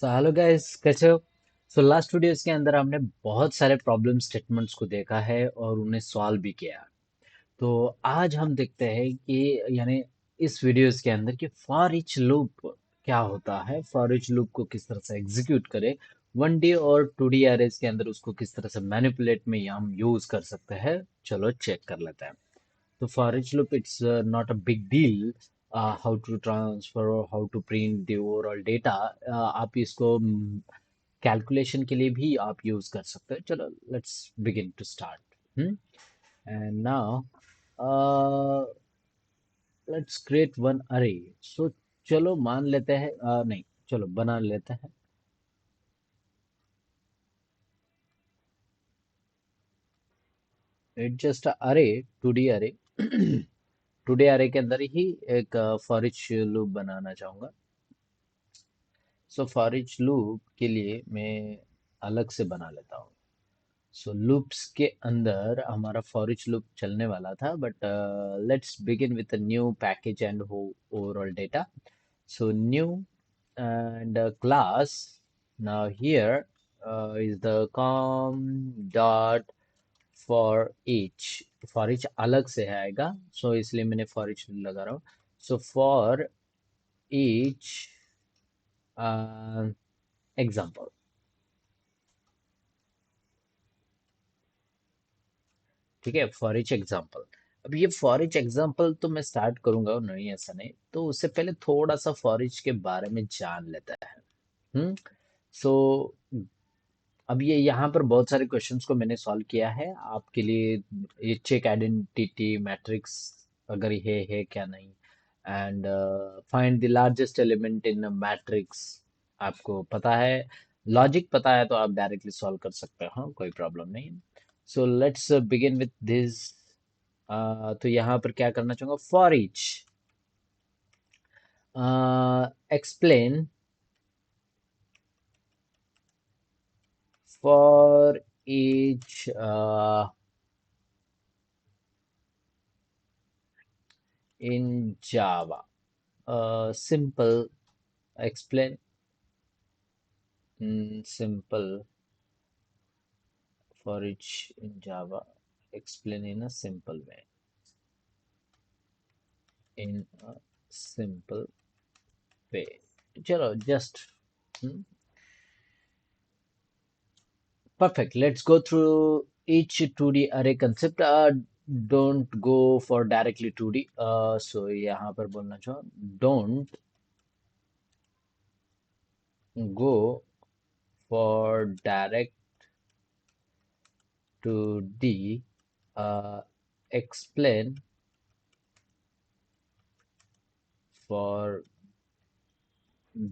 Hello guys, कैसे हो? Last videos के अंदर हमने बहुत सारे प्रॉब्लम स्टेटमेंट्स को देखा है और उन्हें सॉल्व भी किया। तो आज हम देखते हैं कि यानी इस वीडियोस के अंदर कि फॉर ईच लूप क्या होता है, फॉर ईच लूप को किस तरह से एग्जीक्यूट करें, 1D और 2D अरेज के अंदर उसको किस तरह से मैनिपुलेट में हम यूज कर सकते हैं। चलो चेक कर लेते हैं। So for each loop, it's not a big deal how to transfer or how to print the overall data. आप इसको कैलकुलेशन के लिए भी आप यूज कर सकते हैं। चलो let's begin to start. And now let's create one array. So चलो मान लेते हैं, नहीं, चलो बना लेते हैं। इट जस्ट अरे, 2D अरे। 2D अरे के अंदर ही एक फॉर ईच लूप बनाना चाहूंगा। सो फॉर ईच लूप के लिए मैं अलग से बना लेता हूँ। सो लूप्स के अंदर हमारा फॉर ईच लूप चलने वाला था, but let's begin with a new package and overall data. So new and class. Now here is the com dot for each अलग से है आएगा, सो इसलिए मैंने फॉर ईच लगा रहा हूँ। So for each example. ठीक है, फॉर ईच एग्जाम्पल। अब ये फॉर ईच एग्जाम्पल तो मैं स्टार्ट करूंगा, नहीं ऐसा नहीं, तो उससे पहले थोड़ा सा फॉर ईच के बारे में जान लेता है। हम्म सो अब ये यहाँ पर बहुत सारे क्वेश्चंस को मैंने सॉल्व किया है आपके लिए। ये चेक आइडेंटिटी मैट्रिक्स अगर ये है क्या नहीं, and find the largest element in matrix. आपको पता है, लॉजिक पता है तो आप डायरेक्टली सॉल्व कर सकते हो, कोई प्रॉब्लम नहीं। So let's begin with this. तो यहाँ पर क्या करना चाहूंगा, for each explain, for each in Java. Simple explain, simple for each in Java. Explain in a simple way. In a simple way. चलो just perfect. Let's go through each 2D array concept. Don't go for directly 2D. So यहाँ पर बोलना चाहो, don't go for direct 2D. Explain for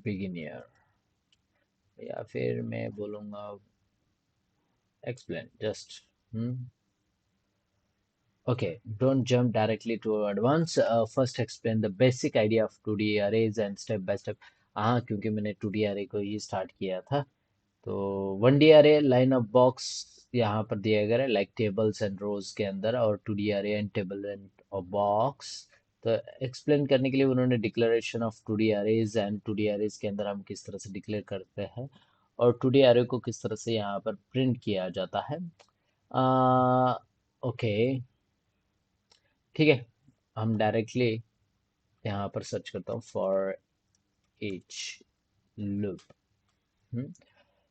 beginner, या फिर मैं बोलूँगा explain just. Okay, don't jump directly to advance. First explain the basic idea of 2D arrays and step by step. हाँ, क्योंकि मैंने 2D array को ही स्टार्ट किया था। तो 1D array line of box यहाँ पर दिया गया है, लाइक टेबल्स एंड रोज के अंदर, और 2D array and table and box. तो एक्सप्लेन करने के लिए उन्होंने declaration of 2D arrays and 2D arrays के अंदर हम किस तरह से डिक्लेयर करते हैं और 2D array को किस तरह से यहाँ पर प्रिंट किया जाता है। ओके, ठीक है, हम डायरेक्टली यहाँ पर सर्च करता हूँ for each loop.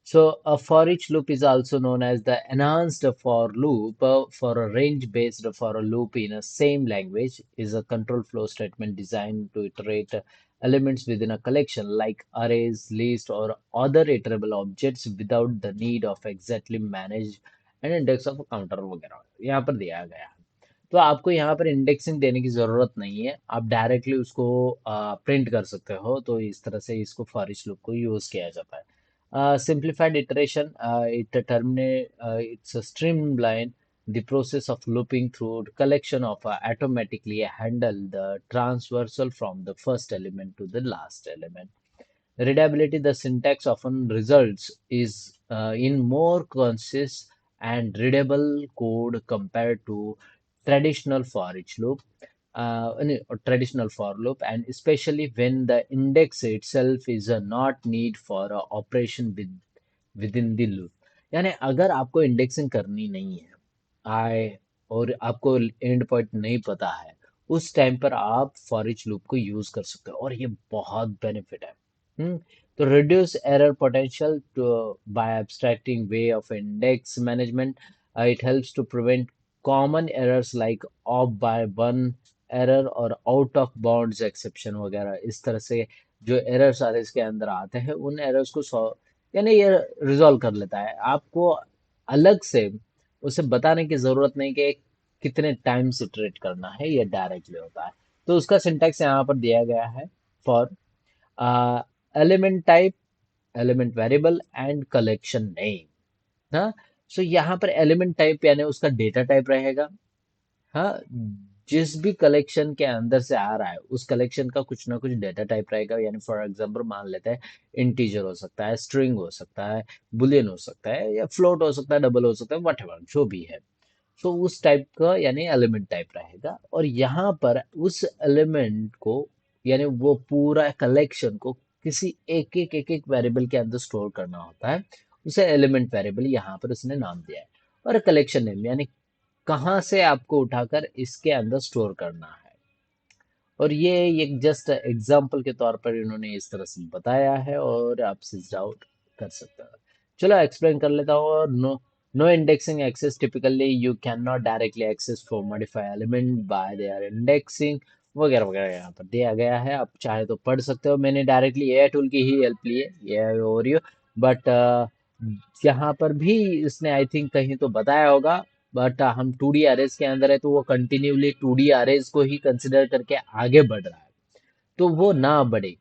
So a for each loop is also known as the enhanced for loop. For a range based for a loop in a same language is a control flow statement designed to iterate elements within a collection like arrays, list or other iterable objects without the need of exactly manage an index of a counter वगैरह यहाँ पर दिया गया है। तो आपको यहाँ पर इंडेक्सिंग देने की ज़रूरत नहीं है, आप डायरेक्टली उसको प्रिंट कर सकते हो। तो इस तरह से इसको फॉर ईच लूप को यूज़ किया जाता है। Simplified iteration, it terminate, it's streamline the process of looping through collection of automatically handle the transversal from the first element to the last element. Readability, the syntax often results is in more concise and readable code compared to traditional for each loop. traditional for loop, and especially when the index itself is a not need for a operation within the loop. यानी अगर आपको indexing करनी नहीं है आए और आपको and point नहीं पता है, उस टाइम पर आप फॉर ईच लूप को यूज कर सकते हो और ये बहुत बेनिफिट है। हम्म तो reduce error potential to by abstracting way of index management. It helps to prevent common errors like off by one error और आउट ऑफ बाउंड्स एक्सेप्शन वगैरह। इस तरह से जो एरर्स आर इसके अंदर आते हैं उन एरर्स को यानी ये रिजॉल्व कर लेता है। आपको अलग से उसे बताने की जरूरत नहीं कि कितने टाइम से इटरेट करना है, ये डायरेक्टली होता है। तो उसका सिंटैक्स यहाँ पर दिया गया है for element type, element variable and collection name. हाँ, सो यहाँ पर एलिमेंट टाइप यानी उसका डेटा टाइप रहेगा। हाँ, जिस भी कलेक्शन के अंदर से आ रहा है उस कलेक्शन का कुछ ना कुछ डेटा टाइप रहेगा। यानी फॉर एग्जांपल मान लेते हैं इंटीजर हो सकता है, स्ट्रिंग हो सकता है, बुलियन हो सकता है, या फ्लोट हो सकता है, डबल हो सकता है, वट जो भी है। सो उस टाइप का यानी एलिमेंट टाइप रहेगा। और यहाँ पर उस एलिमेंट को यानी वो पूरा कलेक्शन को किसी एक एक वेरिएबल के अंदर स्टोर करना होता है, उसे एलिमेंट वेरिएबल यहाँ पर उसने नाम दिया है। और कलेक्शन नेम यानी कहाँ से आपको उठाकर इसके अंदर स्टोर करना है। और ये एक जस्ट एग्जाम्पल के तौर पर इन्होंने इस तरह से बताया है और आप डाउट कर सकते हो। चलो एक्सप्लेन कर लेता हूँ। और no indexing access, typically you can not directly access for modify element by their indexing वगैरह वगैरह यहाँ पर दिया गया है। आप चाहे तो पढ़ सकते हो, मैंने डायरेक्टली एआई टूल की ही हेल्प ली है, एआई ओवरव्यू। बट यहाँ पर भी इसने आई थिंक कहीं तो बताया होगा। बट हम 2D अरेज के अंदर है तो वो कंटिन्यूली 2D अरेज को ही कंसिडर करके आगे बढ़ रहा है, तो वो ना बढ़े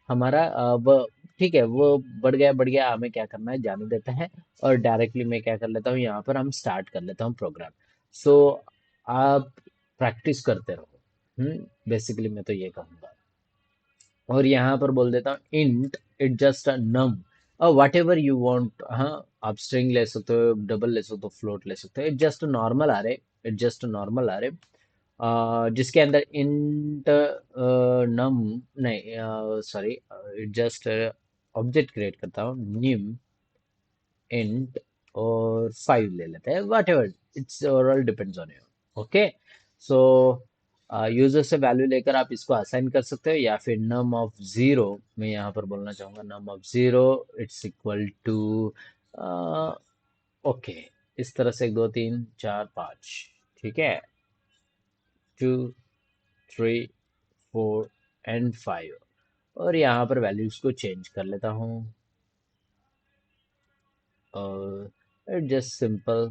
हमारा वो। ठीक है, वो बढ़ गया, हमें क्या करना है जाने देते हैं। और डायरेक्टली मैं क्या कर लेता हूँ, यहाँ पर हम स्टार्ट कर लेता हूँ प्रोग्राम। सो आप प्रैक्टिस करते रहो। बेसिकली मैं तो ये कहूँगा। और यहाँ पर बोल देता हूँ इंट इट जस्ट अ नम और वट एवर यू वॉन्ट। हाँ, आप स्ट्रिंग ले सकते हो, डबल ले सकते हो, फ्लोट ले सकते हो। इट जस्ट नॉर्मल आ रहे, इट जस्ट नॉर्मल आ रहे जिसके अंदर इंट नम नहीं, sorry, it just object create करता हूँ न्यू इंट और 5 ले लेते हैं, what ever, it's overall depends on you. Okay, so user से वैल्यू लेकर आप इसको असाइन कर सकते हो, या फिर नम ऑफ जीरो, मैं यहाँ पर बोलना चाहूंगा num of zero it's equal to, okay, इस तरह से 1 2 3 4 5, ठीक है, 2 3 4 एंड 5। और यहाँ पर वैल्यूज को चेंज कर लेता हूँ और just simple.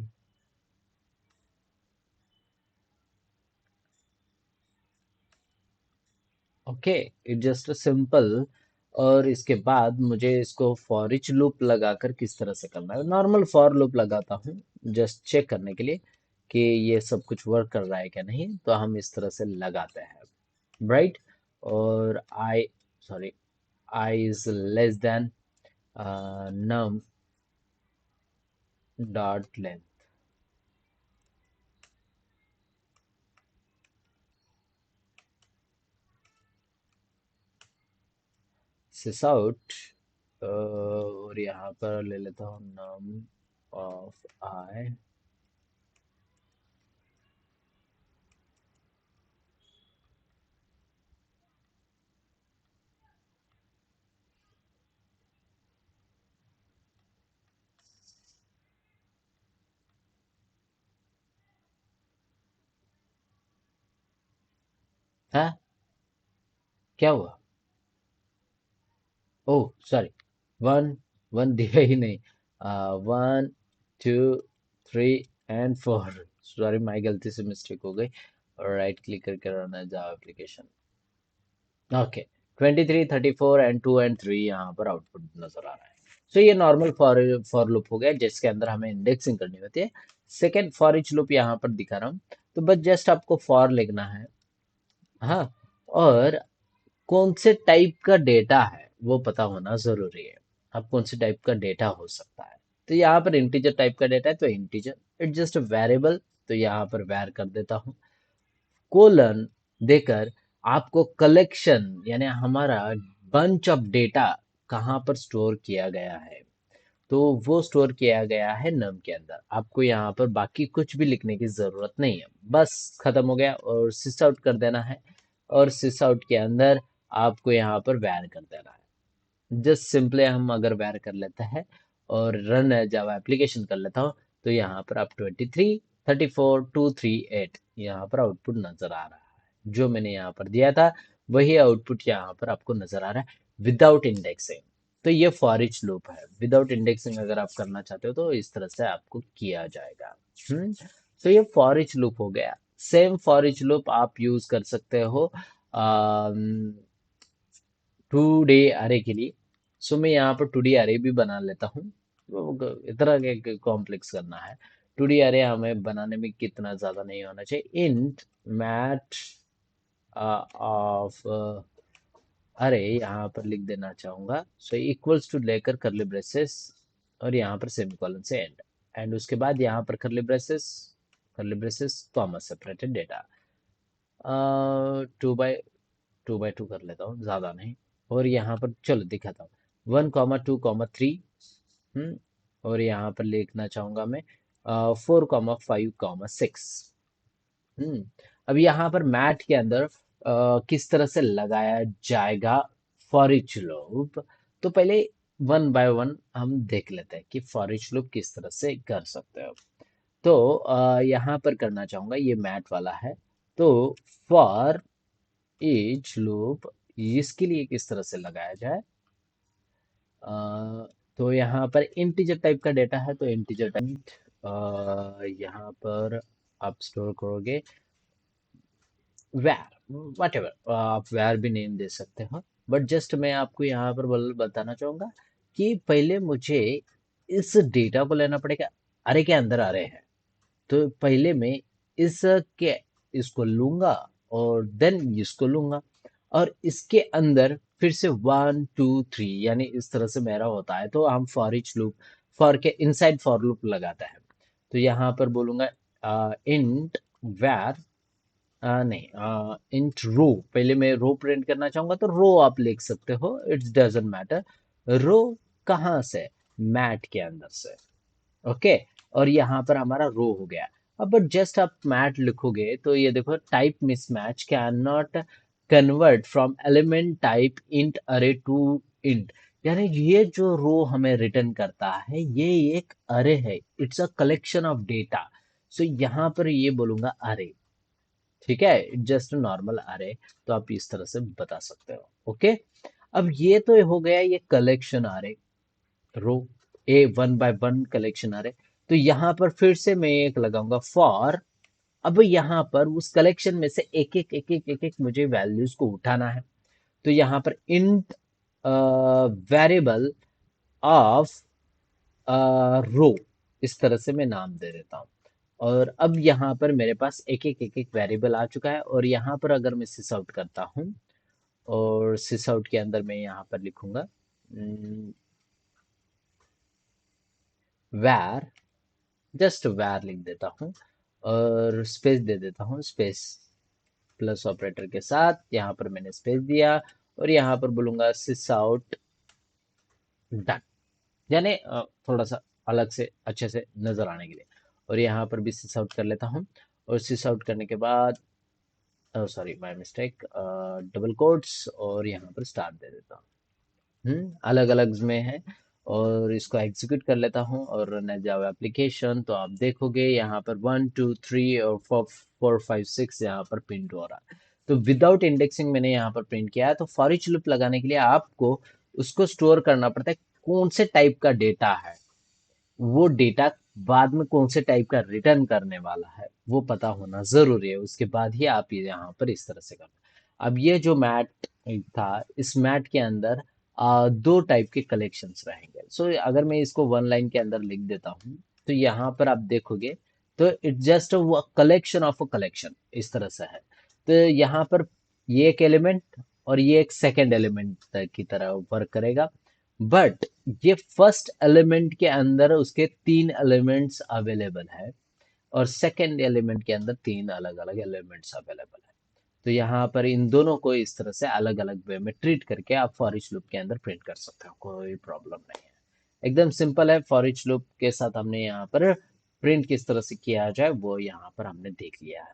Okay, it just simple. और इसके बाद मुझे इसको फॉर ईच लूप लगाकर किस तरह से करना है, नॉर्मल फॉर लूप लगाता हूँ जस्ट चेक करने के लिए कि ये सब कुछ वर्क कर रहा है क्या नहीं। तो हम इस तरह से लगाते हैं, राइट। और i, sorry, i is less than num dot length sysout. और यहाँ पर ले लेता हूँ नम ऑफ आई। हाँ, क्या हुआ? ओह सॉरी, वन, वन दिया ही नहीं। 1 2 3 एंड 4, सॉरी माई गलती से मिस्टेक हो गई। और राइट क्लिक करके रन है Java application. Okay, 23 34 and 2 and 3 यहाँ पर आउटपुट नजर आ रहा है। सो ये नॉर्मल फॉर लूप हो गया जिसके अंदर हमें इंडेक्सिंग करनी होती है। सेकेंड फॉर ईच लूप यहाँ पर दिखा रहा हूँ। तो बस जस्ट आपको फॉर लिखना है। हाँ, और कौन से टाइप का डेटा है वो पता होना जरूरी है। अब कौन से टाइप का डेटा हो सकता है, तो यहाँ पर इंटीजर टाइप का डेटा है तो इंटीजर। इट जस्ट वेरिएबल, तो यहाँ पर वैर कर देता हूँ। कोलन देकर आपको कलेक्शन यानी हमारा बंच ऑफ डेटा कहाँ पर स्टोर किया गया है, तो वो स्टोर किया गया है नम के अंदर। आपको यहाँ पर बाकी कुछ भी लिखने की जरूरत नहीं है, बस खत्म हो गया और सिस आउट कर देना है। और सिस आउट के अंदर आपको यहाँ पर वैर कर देना है। जस्ट सिंपली हम अगर वैर कर लेते हैं और रन जावा एप्लीकेशन कर लेता हूँ, तो यहाँ पर आप 23 34 238 यहाँ पर आउटपुट नजर आ रहा है। जो मैंने यहाँ पर दिया था वही आउटपुट यहाँ पर आपको नजर आ रहा है विदाउट इंडेक्सिंग। तो ये फॉर ईच लूप है। विदाउट इंडेक्सिंग अगर आप करना चाहते हो तो इस तरह से आपको किया जाएगा। तो ये फॉर ईच लूप हो गया। सेम फॉर ईच लूप आप यूज कर सकते हो टू डे अरे के लिए। सो मैं यहाँ पर टू डी अरे भी बना लेता हूँ। इतना कॉम्प्लेक्स करना है। टू डी अरे हमें बनाने में कितना ज्यादा नहीं होना चाहिए। इंट मैट ऑफ अरे यहाँ पर लिख देना चाहूंगा। सो इक्वल्स टू लेकर करली ब्रेसेस और यहाँ पर सेमीकोलन से एंड। एंड उसके बाद यहाँ पर curly braces comma separated data 2 by 2 कर लेता हूँ, ज्यादा नहीं। और यहाँ पर चलो दिखाता हूँ 1 2 3। और यहाँ पर लिखना चाहूंगा मैं 4 5 6। हम्म अब यहाँ पर मैट के अंदर किस तरह से लगाया जाएगा फॉर ईच लूप, तो पहले वन बाय वन हम देख लेते हैं कि फॉर ईच लूप किस तरह से कर सकते हो। तो यहाँ पर करना चाहूंगा, ये मैट वाला है। तो फॉर ईच लूप इसके लिए किस तरह से लगाया जाए। अ, तो यहाँ पर इंटीजर टाइप का डेटा है, तो इंटीजर टाइप यहाँ पर आप स्टोर करोगे वैर वट एवर, आप वैर भी नेम दे सकते हो। बट जस्ट मैं आपको यहाँ पर बताना चाहूंगा कि पहले मुझे इस डेटा को लेना पड़ेगा। अरे के अंदर अरे है, तो पहले मैं इस के इसको लूंगा और देन इसको लूंगा और इसके अंदर फिर से 1 2 3 यानी इस तरह से मेरा होता है। तो हम फॉर ईच लूप फॉर के इनसाइड फॉर लूप लगाता है। तो यहाँ पर बोलूंगा इंट वैर नहीं इंट रो। पहले मैं रो प्रिंट करना चाहूंगा तो रो आप लिख सकते हो, इट्स डजेंट मैटर। रो कहाँ से, मैट के अंदर से। ओके, और यहाँ पर हमारा रो हो गया। अब बट जस्ट आप मैट लिखोगे तो ये देखो type mismatch can not convert from element type int अरे टू इंट। यानी ये जो रो हमें रिटर्न करता है ये एक अरे है, it's a collection of data. So यहाँ पर ये बोलूंगा अरे। ठीक है, जस्ट नॉर्मल अरे। तो आप इस तरह से बता सकते हो। ओके, अब ये तो हो गया ये कलेक्शन अरे रो, ए 1 बाय 1 कलेक्शन अरे। तो यहाँ पर फिर से मैं एक लगाऊंगा फॉर। अब यहाँ पर उस कलेक्शन में से एक एक मुझे वैल्यूज को उठाना है। तो यहाँ पर इंट वेरिएबल ऑफ रो इस तरह से मैं नाम दे देता हूँ। और अब यहाँ पर मेरे पास एक एक वेरिएबल आ चुका है। और यहाँ पर अगर मैं सिस आउट करता हूँ और सिस आउट के अंदर मैं यहाँ पर लिखूंगा वैर, जस्ट वैर लिख देता हूँ और स्पेस दे देता हूँ, स्पेस प्लस ऑपरेटर के साथ यहाँ पर मैंने स्पेस दिया। और यहाँ पर बोलूंगा सिस आउट डन, यानी थोड़ा सा अलग से अच्छे से नजर आने के लिए। और यहाँ पर भी सिस आउट कर लेता हूँ। और सिस आउट करने के बाद sorry my mistake, double quotes और यहाँ पर स्टार दे देता हूँ। अलग अलग में है। और इसको एग्जीक्यूट कर लेता हूँ और रन एज जावा एप्लीकेशन। तो आप देखोगे यहाँ पर 1 2 3 और 4 5 6 यहाँ पर प्रिंट हो रहा है। तो विदाउट इंडेक्सिंग मैंने यहाँ पर प्रिंट किया है। तो फॉर ईच लूप लगाने के लिए आपको उसको स्टोर करना पड़ता है कौन से टाइप का डेटा है, वो डेटा बाद में कौन से टाइप का रिटर्न करने वाला है वो पता होना जरूरी है। उसके बाद ही आप ये यहाँ पर इस तरह से करना। अब ये जो मैट था, इस मैट के अंदर दो टाइप के कलेक्शंस रहेंगे। सो अगर मैं इसको वन लाइन के अंदर लिख देता हूँ तो यहाँ पर आप देखोगे तो it just collection of a collection इस तरह से है। तो यहाँ पर ये एक एलिमेंट और ये एक सेकेंड एलिमेंट की तरह वर्क करेगा। बट ये फर्स्ट एलिमेंट के अंदर उसके 3 एलिमेंट्स अवेलेबल है और सेकेंड एलिमेंट के अंदर 3 अलग अलग एलिमेंट्स अवेलेबल है। तो यहाँ पर इन दोनों को इस तरह से अलग अलग वे में ट्रीट करके आप फॉर ईच लूप के अंदर प्रिंट कर सकते हो, कोई प्रॉब्लम नहीं है। एकदम सिंपल है। फॉर ईच लूप के साथ हमने यहाँ पर प्रिंट किस तरह से किया जाए वो यहाँ पर हमने देख लिया है।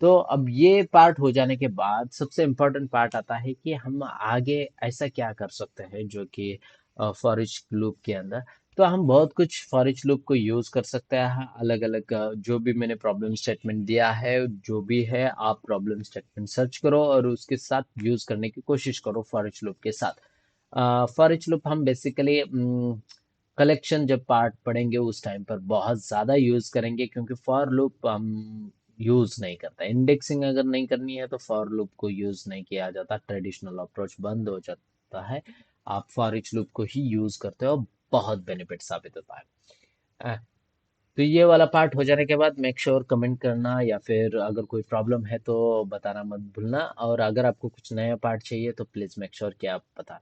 तो अब ये पार्ट हो जाने के बाद सबसे इम्पोर्टेंट पार्ट आता है कि हम आगे ऐसा क्या कर सकते हैं जो कि फॉर ईच लूप के अंदर। तो हम बहुत कुछ फॉर ईच लूप को यूज कर सकते हैं अलग अलग। जो भी मैंने प्रॉब्लम स्टेटमेंट दिया है, जो भी है, आप प्रॉब्लम स्टेटमेंट सर्च करो और उसके साथ यूज करने की कोशिश करो फॉर ईच लूप के साथ। फॉर ईच लूप हम बेसिकली कलेक्शन जब पार्ट पढ़ेंगे उस टाइम पर बहुत ज़्यादा यूज़ करेंगे, क्योंकि फॉर लूप हम यूज़ नहीं करते। इंडेक्सिंग अगर नहीं करनी है तो फॉर लूप को यूज़ नहीं किया जाता, ट्रेडिशनल अप्रोच बंद हो जाता है। आप फॉर ईच लूप को ही यूज़ करते हो, बहुत बेनिफिट साबित होता है। अ, तो ये वाला पार्ट हो जाने के बाद मेक श्योर कमेंट करना, या फिर अगर कोई प्रॉब्लम है तो बताना मत भूलना। और अगर आपको कुछ नया पार्ट चाहिए तो प्लीज़ मेक श्योर कि आप बता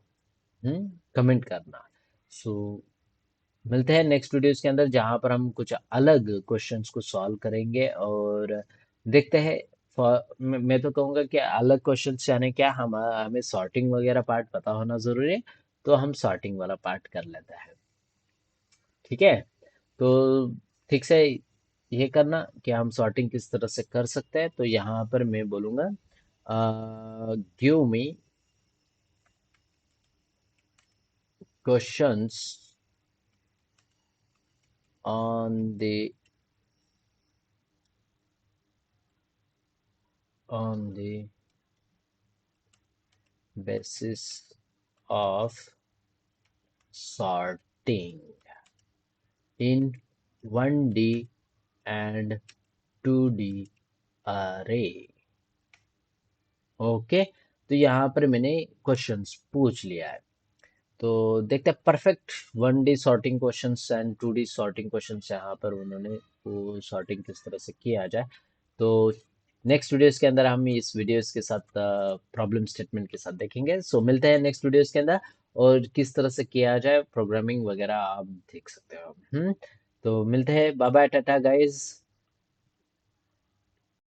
कमेंट करना। सो मिलते हैं नेक्स्ट वीडियोस के अंदर, जहां पर हम कुछ अलग क्वेश्चंस को सॉल्व करेंगे और देखते हैं। मैं तो कहूँगा कि अलग क्वेश्चंस यानी क्या, हम हमें सॉर्टिंग वगैरह पार्ट पता होना जरूरी है, तो हम सॉर्टिंग वाला पार्ट कर लेते हैं। ठीक है। तो ठीक से ये करना कि हम सॉर्टिंग किस तरह से कर सकते हैं। तो यहाँ पर मैं बोलूँगा give me questions on the on the basis of sorting in 1D and 2D array। Okay. तो यहाँ पर मैंने क्वेश्चंस पूछ लिया है। तो देखते हैं perfect 1D sorting questions and 2D sorting questions यहाँ पर उन्होंने वो सॉर्टिंग किस तरह से किया जाए। तो नेक्स्ट वीडियोस के अंदर हम इस वीडियोस के साथ प्रॉब्लम स्टेटमेंट के साथ देखेंगे। सो मिलते हैं नेक्स्ट वीडियोस के अंदर, और किस तरह से किया जाए प्रोग्रामिंग वगैरह आप देख सकते हो। तो मिलते हैं, बाय बाय, टाटा गाइस।